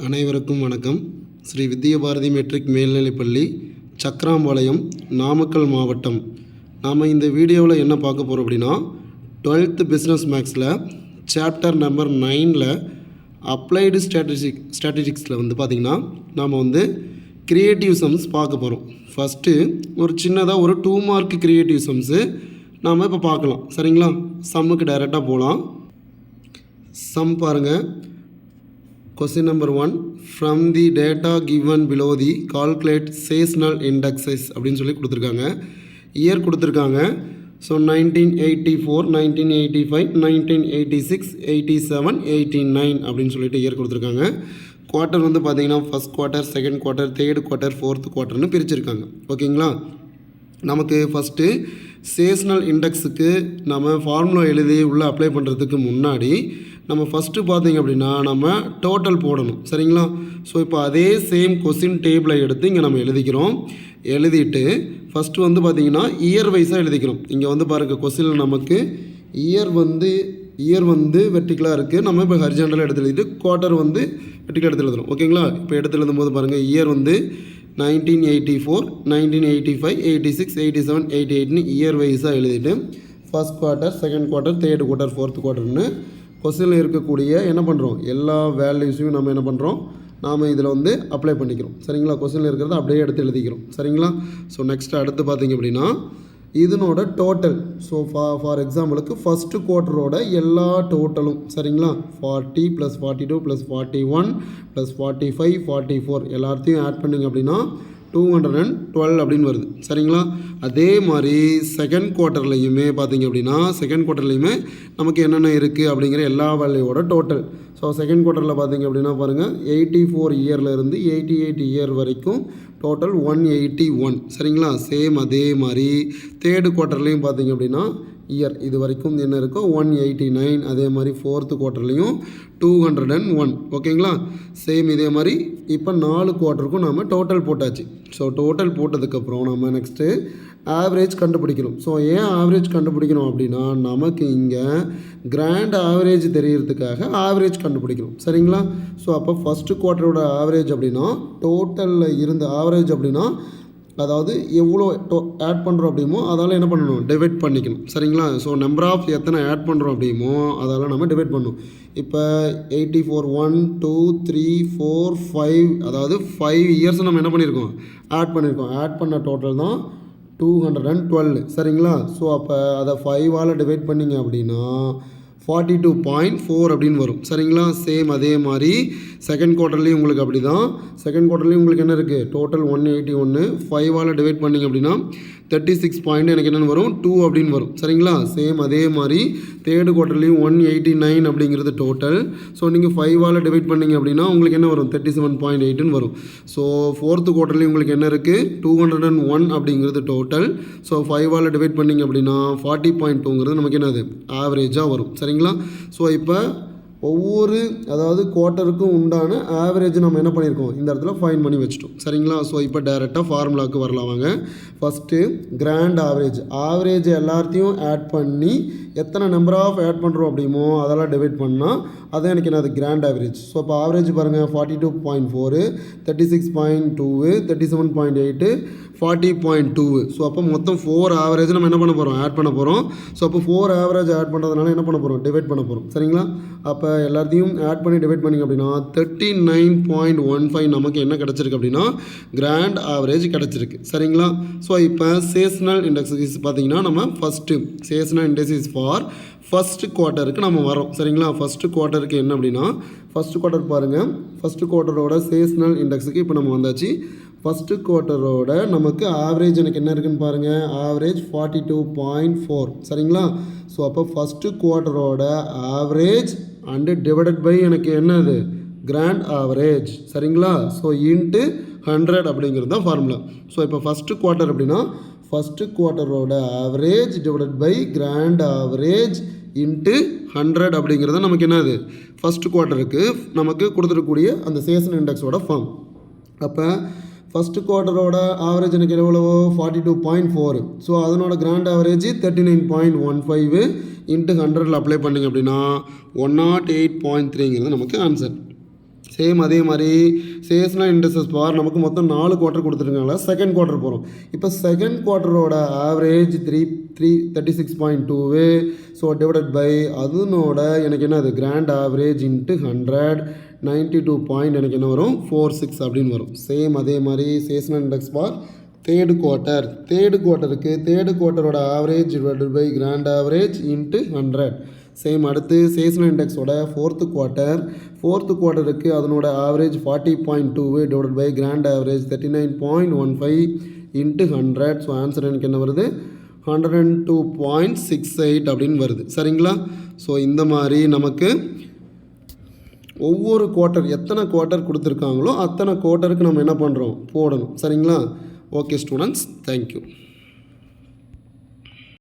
அனைவருக்கும் வணக்கம். ஸ்ரீ வித்யபாரதி மெட்ரிக் மேல்நிலைப்பள்ளி, சக்கராம்பாளையம், நாமக்கல் மாவட்டம். நாம் இந்த வீடியோவில் என்ன பார்க்க போகிறோம் அப்படின்னா, 12th பிஸ்னஸ் மேக்ஸில் சாப்டர் நம்பர் 9ல் அப்ளைடு ஸ்டாட்டிஸ்டிக்ஸில் பார்த்திங்கன்னா நாம் கிரியேட்டிவ் சம்ஸ் பார்க்க போகிறோம். ஃபஸ்ட்டு ஒரு சின்னதாக ஒரு 2 மார்க் கிரியேட்டிவ் சம்ஸு நாம் இப்போ பார்க்கலாம். சரிங்களா? சம்முக்கு டைரெக்டாக போகலாம். சம் பாருங்கள். Question number 1, from the data given below the calculate seasonal indexes அப்படின்னு சொல்லி கொடுத்துருக்காங்க. இயர் கொடுத்துருக்காங்க. ஸோ 1984, 1985, 1986, 87, 89 அப்படின்னு சொல்லிட்டு இயர் கொடுத்துருக்காங்க. குவார்ட்டர் பார்த்தீங்கன்னா first quarter, second quarter, third quarter, fourth குவார்ட்டர்னு பிரிச்சிருக்காங்க. ஓகேங்களா? நமக்கு ஃபஸ்ட்டு சீசனல் இண்டெக்ஸுக்கு நம்ம ஃபார்முலா எழுதி உள்ளே அப்ளை பண்ணுறதுக்கு முன்னாடி நம்ம ஃபஸ்ட்டு பார்த்திங்க அப்படின்னா நம்ம டோட்டல் போடணும். சரிங்களா? ஸோ இப்போ அதே சேம் கொஸ்டின் டேபிளை எடுத்து இங்கே நம்ம எழுதிக்கிறோம். எழுதிட்டு ஃபஸ்ட்டு பார்த்திங்கன்னா இயர் வைஸாக எழுதிக்கிறோம். இங்கே பாருங்கள், கொஸ்டினில் நமக்கு இயர் வெர்டிக்கலாக இருக்குது. நம்ம இப்போ ஹரிஜாண்டலாக எடுத்து எழுதிட்டு குவார்ட்டர் வெர்டிக்கலாக எடுத்து எழுதுறோம். ஓகேங்களா? இப்போ எடுத்து எழுதும்போது பாருங்கள், இயர் 1984, 1985, 86, 87, 88ன்னு இயர் வைஸாக எழுதிட்டு first quarter, second quarter, third quarter, fourth குவார்ட்டர்னு கொஸ்டினில் இருக்கக்கூடிய என்ன பண்ணுறோம், எல்லா வேல்யூஸையும் நம்ம என்ன பண்ணுறோம், நாம் இதில் அப்ளை பண்ணிக்கிறோம். சரிங்களா? கொஸ்டினில் இருக்கிறத அப்படியே எடுத்து எழுதிக்கிறோம். சரிங்களா? ஸோ நெக்ஸ்ட்டு அடுத்து பார்த்திங்க அப்படின்னா இதனோட டோட்டல். ஸோ ஃபார் எக்ஸாம்பிளுக்கு ஃபஸ்ட்டு குவார்ட்டரோட எல்லா டோட்டலும். சரிங்களா? 40 + 42 + 41 + 45, 44 எல்லாத்தையும் ஆட் பண்ணிங்க அப்படின்னா 212 அப்படின்னு வருது. சரிங்களா? அதே மாதிரி செகண்ட் குவார்ட்டர்லையுமே பார்த்திங்க அப்படின்னா நமக்கு என்னென்ன இருக்குது அப்படிங்கிற எல்லா வேல்யூவோட டோட்டல். ஸோ செகண்ட் குவார்ட்டரில் பார்த்திங்க அப்படின்னா பாருங்கள், 84 இயர்லேருந்து 88 இயர் வரைக்கும் டோட்டல் 181. சரிங்களா? சேம் அதே மாதிரி தேர்டு குவார்ட்டர்லேயும் பார்த்திங்க அப்படின்னா இயர் இது வரைக்கும் என்ன இருக்கோ 189. அதே மாதிரி ஃபோர்த்து குவார்ட்டர்லேயும் 201. ஓகேங்களா? சேம் இதே மாதிரி இப்போ 4 குவார்ட்டருக்கும் நாம் டோட்டல் போட்டாச்சு. ஸோ டோட்டல் போட்டதுக்கப்புறம் நம்ம நெக்ஸ்ட்டு ஆவரேஜ் கண்டுபிடிக்கணும். ஸோ ஏன் ஆவரேஜ் கண்டுபிடிக்கணும் அப்படின்னா நமக்கு இங்கே கிராண்ட் ஆவரேஜ் தெரியறதுக்காக ஆவரேஜ் கண்டுபிடிக்கணும். சரிங்களா? ஸோ அப்போ ஃபஸ்ட்டு குவார்ட்டரோட ஆவரேஜ் அப்படின்னா டோட்டலில் இருந்த ஆவரேஜ் அப்படின்னா அதாவது எவ்வளோ ஆட் பண்ணுறோம் அப்படிமோ அதால் என்ன பண்ணணும், டிவைட் பண்ணிக்கணும். சரிங்களா? ஸோ நம்பர் ஆஃப் எத்தனை ஆட் பண்ணுறோம் அப்படிமோ அதால் நம்ம டிவைட் பண்ணணும். இப்போ 84 1 2 3 4 5 அதாவது 5 இயர்ஸ் நம்ம என்ன பண்ணியிருக்கோம், ஆட் பண்ணியிருக்கோம். ஆட் பண்ண டோட்டல் தான் 212. சரிங்களா? ஸோ அப்போ அதை 5ஆல் டிவைட் பண்ணிங்க அப்படின்னா 42.4 அப்படின்னு வரும். சரிங்களா? சேம் அதே மாதிரி செகண்ட் குவார்ட்டர்லேயும் உங்களுக்கு அப்படி தான். செகண்ட் குவார்ட்டர்லேயும் உங்களுக்கு என்ன இருக்குது, டோட்டல் 181. 5ஆல் டிவைட் பண்ணிங்க அப்படின்னா 36 எனக்கு என்னென்னு வரும், 2 அப்படின்னு வரும். சரிங்களா? சேம் அதே மாதிரி தேர்டு குவார்ட்டர்லேயும் 189 அப்படிங்கிறது டோட்டல். ஸோ நீங்கள் 5ஆல் டிவைட் பண்ணிங்க அப்படின்னா உங்களுக்கு என்ன வரும், 37.8ன்னு வரும். ஸோ ஃபோர்த்து குவார்ட்டர்லேயும் உங்களுக்கு என்ன இருக்குது, 201 அப்படிங்கிறது டோட்டல். ஸோ 5ஆல் டிவைட் பண்ணிங்க அப்படின்னா 40.2ங்கிறது நமக்கு என்னது, ஆவரேஜாக வரும். சரிங்களா? ஸோ இப்போ ஒவ்வொரு அதாவது குவார்ட்டருக்கும் உண்டான ஆவரேஜ் நம்ம என்ன பண்ணியிருக்கோம், இந்த இடத்துல ஃபைன் பண்ணி வச்சுட்டோம். சரிங்களா? ஸோ இப்போ டைரெக்டாக ஃபார்முலாவுக்கு வரலாம் வாங்க. ஃபஸ்ட்டு கிராண்ட் ஆவரேஜ் எல்லாத்தையும் ஆட் பண்ணி எத்தனை நம்பர் ஆஃப் ஆட் பண்ணுறோம் அப்படிமோ அதெல்லாம் டிவைட் பண்ணால் அதான் எனக்கு என்னது, கிராண்ட் ஆவரேஜ். ஸோ இப்போ ஆவரேஜ் பாருங்கள், 42.4, 36.2, 37.8, 40.2. ஸோ அப்போ மொத்தம் 4 ஆவரேஜ் நம்ம என்ன பண்ண போகிறோம், ஆட் பண்ண போகிறோம். ஸோ அப்போ 4 ஆவரேஜ் ஆட் பண்ணுறதுனால என்ன பண்ண போகிறோம், டிவைட் பண்ண போகிறோம். சரிங்களா? அப்போ எல்லாத்தையும் ஆட் பண்ணி டிவைட் பண்ணிங்க அப்படின்னா 39.15 நமக்கு என்ன கிடச்சிருக்கு அப்படின்னா கிராண்ட் ஆவரேஜ் கிடச்சிருக்கு. சரிங்களா? ஸோ இப்போ சீசனல் இண்டெக்ஸ் பார்த்தீங்கன்னா நம்ம first seasonal index for first குவார்ட்டருக்கு நம்ம வரோம். சரிங்களா? ஃபஸ்ட்டு குவார்ட்டருக்கு என்ன அப்படின்னா ஃபஸ்ட்டு குவார்ட்டர் பாருங்கள், ஃபஸ்ட்டு குவார்ட்டரோட சீசனல் இண்டெக்ஸுக்கு இப்போ நம்ம வந்தாச்சு. ஃபஸ்ட்டு குவார்ட்டரோட நமக்கு ஆவரேஜ் எனக்கு என்ன இருக்குதுன்னு பாருங்கள், ஆவரேஜ் 42.4. சரிங்களா? ஸோ அப்போ ஃபஸ்ட்டு குவார்ட்டரோட ஆவரேஜ் அண்டு டிவைடட் பை எனக்கு என்னது, கிராண்ட் ஆவரேஜ். சரிங்களா? ஸோ இன்ட்டு 100 அப்படிங்கிறது தான் ஃபார்முலா. ஸோ இப்போ ஃபஸ்ட்டு குவார்ட்டர் அப்படின்னா ஃபஸ்ட்டு குவார்ட்டரோட average divided by grand average into 100 அப்படிங்கிறது நமக்கு என்னது, ஃபஸ்ட்டு குவார்ட்டருக்கு நமக்கு கொடுத்துருக்கக்கூடிய அந்த சீசனல் இண்டெக்ஸோட ஃபார்ம். அப்போ ஃபஸ்ட்டு குவார்ட்டரோட ஆவரேஜ் எனக்கு எவ்வளவோ 42.4. ஸோ அதனோட கிராண்ட் ஆவரேஜ் 39.15 இன்ட்டு 100ல் அப்ளை பண்ணிங்க அப்படின்னா 108.3ங்கிறது நமக்கு ஆன்சர். சேம் அதே மாதிரி சேஸ்னல் இண்டஸ்ட்ரீஸ் பார் நமக்கு மொத்தம் 4 குவார்ட்டர் கொடுத்துருக்காங்களா, செகண்ட் குவார்ட்டர் போகிறோம். இப்போ செகண்ட் குவார்ட்டரோட ஆவரேஜ் 36.2 ஸோ டிவைடட் பை அதனோட எனக்கு என்ன அது கிராண்ட் ஆவரேஜ் இன்ட்டு 100 92 பாயிண்ட் எனக்கு என்ன வரும் 46 அப்படின்னு வரும். சேம் அதே மாதிரி சேஸ்னல் இண்டெக்ஸ் பார் தேர்டு குவார்ட்டருக்கு தேர்டு குவார்ட்டரோட average divided by grand average into 100. Same அடுத்து சேஸ்னல் இண்டெக்ஸோட ஃபோர்த்து குவார்ட்டருக்கு அதனோட average 40.2 divided by grand average 39.15 into 100. So answer எனக்கு என்ன வருது 102.68 அப்படின்னு வருது. சரிங்களா? ஸோ இந்த மாதிரி நமக்கு ஒவ்வொரு குவார்ட்டர் எத்தனை குவார்ட்டர் கொடுத்துருக்காங்களோ அத்தனை குவார்ட்டருக்கு நம்ம என்ன பண்ணுறோம் போடணும். சரிங்களா? Okay students, thank you.